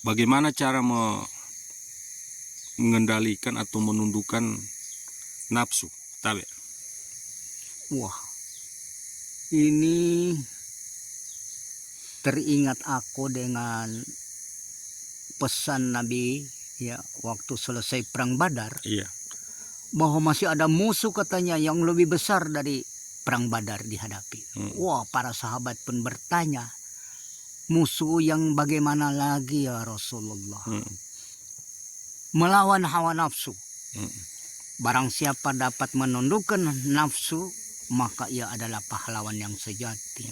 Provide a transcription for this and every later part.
bagaimana cara mengendalikan atau menundukkan nafsu, tabe? Wah, ini teringat aku dengan pesan Nabi ya waktu selesai perang Badar, Iya. bahwa masih ada musuh katanya yang lebih besar dari perang Badar dihadapi. Wah, para sahabat pun bertanya, musuh yang bagaimana lagi ya Rasulullah? Melawan hawa nafsu. Barang siapa dapat menundukkan nafsu, maka ia adalah pahlawan yang sejati.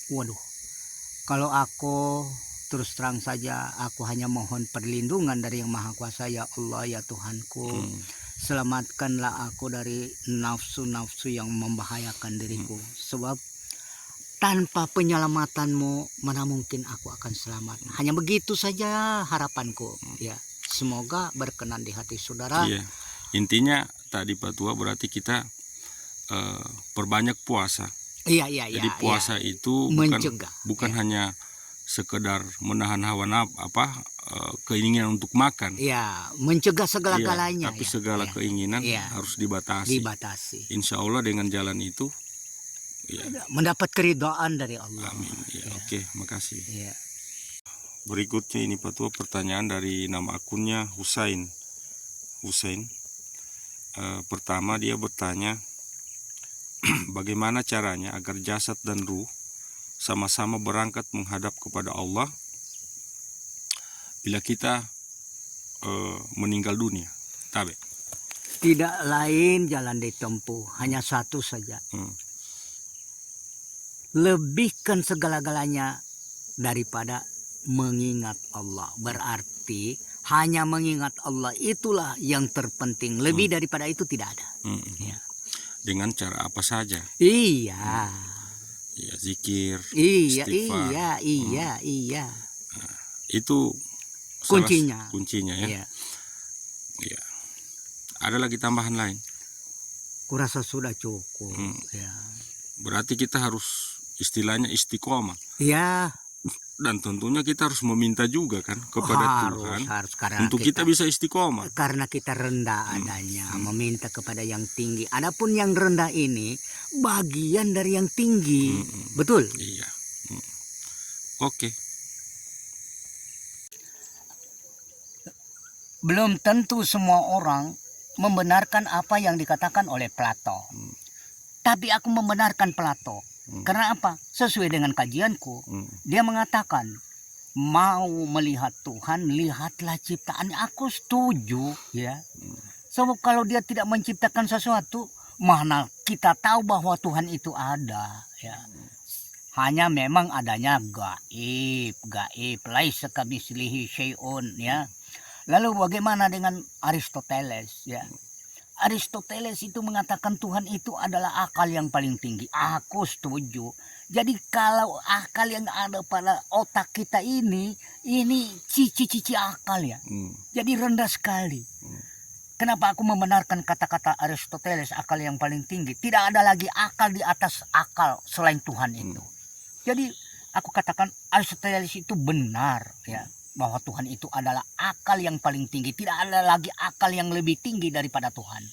Waduh, kalau aku terus terang saja, aku hanya mohon perlindungan dari Yang Maha Kuasa, ya Allah ya Tuhanku. Selamatkanlah aku dari nafsu-nafsu yang membahayakan diriku. Sebab tanpa penyelamatan-Mu, mana mungkin aku akan selamat. Hanya begitu saja harapanku. Ya, semoga berkenan di hati saudara. Iya. Intinya tadi Pak Tua berarti kita perbanyak puasa. Iya. Jadi puasa itu bukan hanya sekedar menahan hawa keinginan untuk makan. Iya, mencegah segala-galanya. Tapi segala keinginan harus dibatasi. Insya Allah dengan jalan itu mendapat keridhaan dari Allah. Amin. Ya. Oke, makasih. Ya. Berikutnya ini Pak Tua, pertanyaan dari nama akunnya Husain. Pertama dia bertanya, bagaimana caranya agar jasad dan ruh sama-sama berangkat menghadap kepada Allah bila kita meninggal dunia, tabe? Tidak lain jalan ditempuh, hanya satu saja. Lebihkan segala-galanya daripada mengingat Allah. Berarti hanya mengingat Allah itulah yang terpenting. Lebih daripada itu tidak ada. Ya. Dengan cara apa saja? Iya. Iya, zikir, Iya. Nah, itu kuncinya ya. Iya. Ada lagi tambahan lain? Kurasa sudah cukup. Ya. Berarti kita harus istilahnya istiqomah. Iya. Dan tentunya kita harus meminta juga kan kepada Tuhan untuk kita bisa istiqomah. Karena kita rendah adanya, meminta kepada yang tinggi. Adapun yang rendah ini bagian dari yang tinggi. Betul? Iya. Oke. Belum tentu semua orang membenarkan apa yang dikatakan oleh Plato. Tapi aku membenarkan Plato. Karena apa? Sesuai dengan kajianku, dia mengatakan, mau melihat Tuhan, lihatlah ciptaan. Aku setuju, ya. Sebab kalau dia tidak menciptakan sesuatu, mana kita tahu bahwa Tuhan itu ada, ya. Hanya memang adanya gaib, laisa kamitslihi syai'un, ya. Lalu bagaimana dengan Aristoteles, ya? Aristoteles itu mengatakan Tuhan itu adalah akal yang paling tinggi. Aku setuju. Jadi kalau akal yang ada pada otak kita ini cici-cici akal ya. Jadi rendah sekali. Kenapa aku membenarkan kata-kata Aristoteles akal yang paling tinggi? Tidak ada lagi akal di atas akal selain Tuhan itu. Jadi aku katakan Aristoteles itu benar ya. Bahwa Tuhan itu adalah akal yang paling tinggi. Tidak ada lagi akal yang lebih tinggi daripada Tuhan.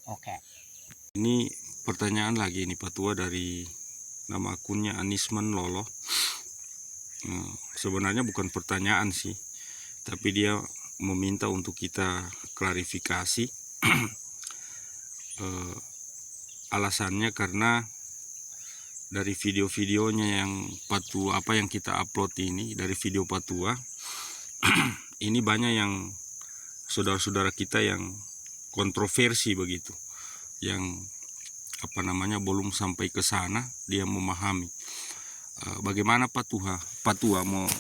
Oke. Ini pertanyaan lagi ini Pak Tua dari nama akunnya Anisman Lolo. Sebenarnya bukan pertanyaan sih, tapi dia meminta untuk kita klarifikasi. Alasannya karena dari video-videonya yang Patua yang kita upload ini, dari video Patua ini banyak yang saudara-saudara kita yang kontroversi begitu, yang belum sampai ke sana dia memahami. Bagaimana Patua mau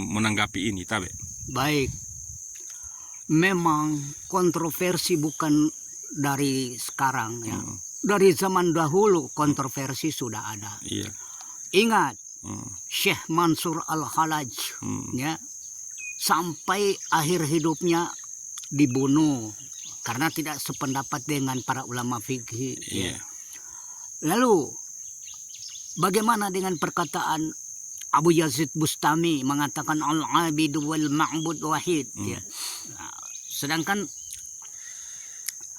menanggapi ini, tabe? Baik, memang kontroversi bukan dari sekarang ya. Dari zaman dahulu kontroversi sudah ada. Iya. Ingat Syekh Mansur Al-Halaj ya, sampai akhir hidupnya dibunuh karena tidak sependapat dengan para ulama fikih. Iya. Ya. Lalu bagaimana dengan perkataan Abu Yazid Bustami mengatakan al-abidu wal ma'bud wahid. Ya. Nah, sedangkan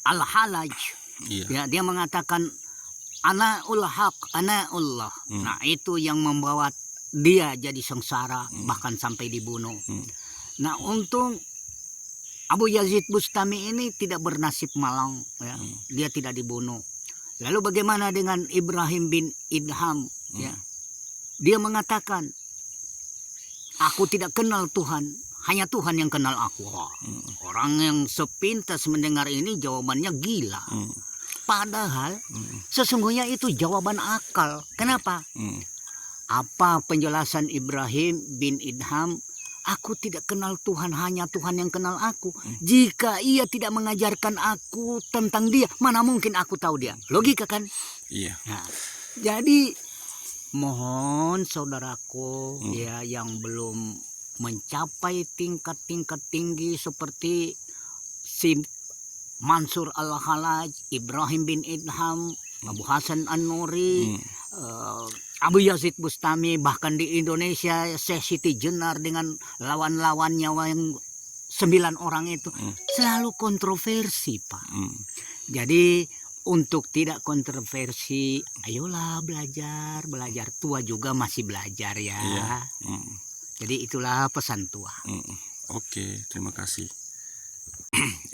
Al-Halaj ya, dia mengatakan anaul haq, anaullah. Nah, itu yang membawa dia jadi sengsara bahkan sampai dibunuh. Nah, untung Abu Yazid Bustami ini tidak bernasib malang ya. Dia tidak dibunuh. Lalu bagaimana dengan Ibrahim bin Idham ya? Dia mengatakan, aku tidak kenal Tuhan, hanya Tuhan yang kenal aku. Orang yang sepintas mendengar ini jawabannya gila. Padahal sesungguhnya itu jawaban akal. Kenapa? Apa penjelasan Ibrahim bin Idham? Aku tidak kenal Tuhan, hanya Tuhan yang kenal aku. Jika ia tidak mengajarkan aku tentang dia, mana mungkin aku tahu dia? Logika kan? Iya. Nah, jadi mohon saudaraku ya yang belum mencapai tingkat-tingkat tinggi seperti si Mansur Al-Halaj, Ibrahim bin Idham, Abu Hasan An-Nuri, Abu Yazid Bustami, bahkan di Indonesia Syekh Siti Jenar dengan lawan-lawannya yang 9 orang itu selalu kontroversi, Pak. Jadi untuk tidak kontroversi, ayolah belajar. Tua juga masih belajar ya. Iya. Jadi itulah pesan tua. Oke, terima kasih.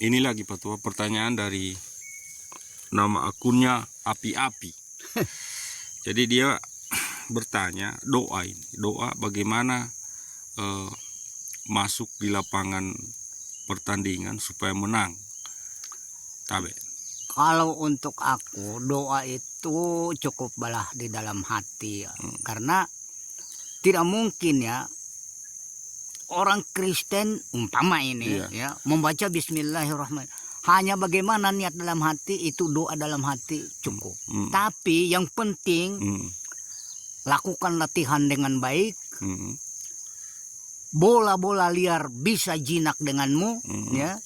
Ini lagi Pak Tua, pertanyaan dari nama akunnya Api-Api. Jadi dia bertanya, doa bagaimana masuk di lapangan pertandingan supaya menang. Tabe. Kalau untuk aku, doa itu cukup balah di dalam hati ya. Karena tidak mungkin ya orang Kristen umpama ini ya membaca Bismillahirrahmanirrahim. Hanya bagaimana niat dalam hati, itu doa dalam hati cukup. Tapi yang penting lakukan latihan dengan baik. Bola-bola liar bisa jinak denganmu ya.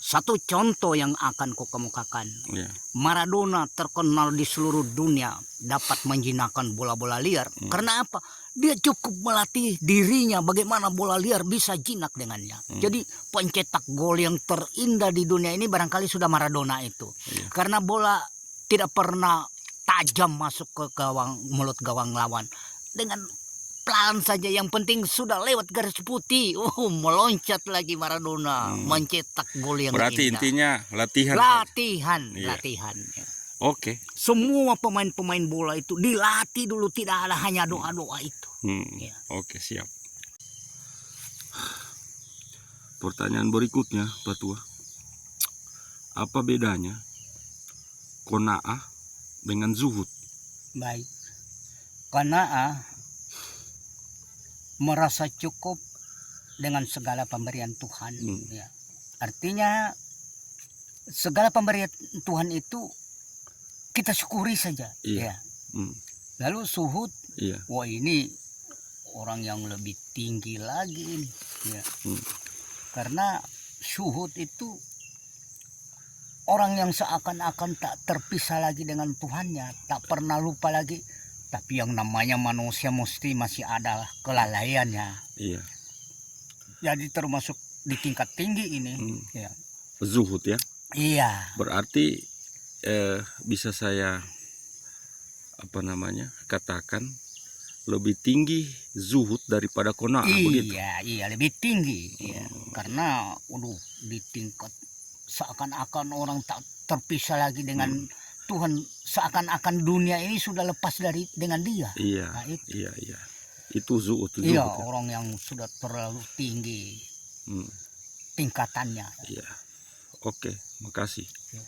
Satu contoh yang akan kukemukakan. Maradona terkenal di seluruh dunia dapat menjinakkan bola-bola liar. Karena apa? Dia cukup melatih dirinya bagaimana bola liar bisa jinak dengannya. Jadi pencetak gol yang terindah di dunia ini barangkali sudah Maradona itu. Karena bola tidak pernah tajam masuk ke mulut gawang lawan. Dengan pelan saja, yang penting sudah lewat garis putih, meloncat lagi Maradona, mencetak gol yang berarti indah. Intinya latihan. Latihan. Oke. Semua pemain-pemain bola itu dilatih dulu, tidak ada hanya doa-doa itu. Oke, siap. Pertanyaan berikutnya, Pak Tua. Apa bedanya qanaah dengan zuhud? Baik. Qanaah merasa cukup dengan segala pemberian Tuhan. Ya. Artinya segala pemberian Tuhan itu kita syukuri saja. Ya. Lalu zuhud, wah ini orang yang lebih tinggi lagi ini. Ya. Karena zuhud itu orang yang seakan-akan tak terpisah lagi dengan Tuhannya, tak pernah lupa lagi. Tapi yang namanya manusia mesti masih ada kelalaiannya. Iya. Jadi termasuk di tingkat tinggi ini. Ya. Zuhud ya? Iya. Berarti bisa saya katakan lebih tinggi zuhud daripada qanaah begitu? Iya lebih tinggi. Ya. Karena di tingkat seakan-akan orang tak terpisah lagi dengan Tuhan, seakan-akan dunia ini sudah lepas dengan dia. Iya. Nah, itu. Iya. Itu zuhud. Iya, orang yang sudah terlalu tinggi tingkatannya. Iya. Oke, makasih. Ya.